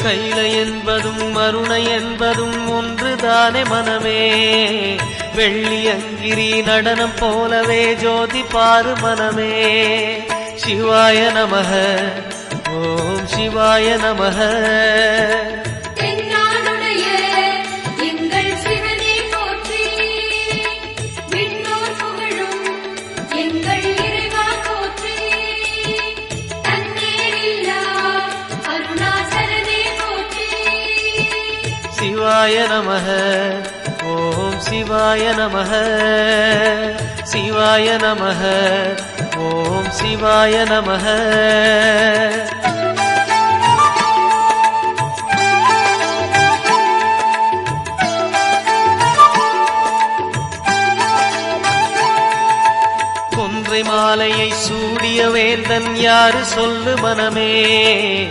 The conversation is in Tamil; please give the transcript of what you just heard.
கைலை என்பதும் மருணை என்பதும் ஒன்றுதானே மனமே. வெள்ளி அங்கிரி நடனம் போலவே ஜோதி பாரு மனமே. சிவாய நமக ஓம் சிவாய நமக. சிவாய நமக ஓம் சிவாய நமக. சிவாய நமக ஓம் சிவாய நமக. கொன்றை மாலையை சூடிய வேந்தன் யாரு சொல்லு மனமே.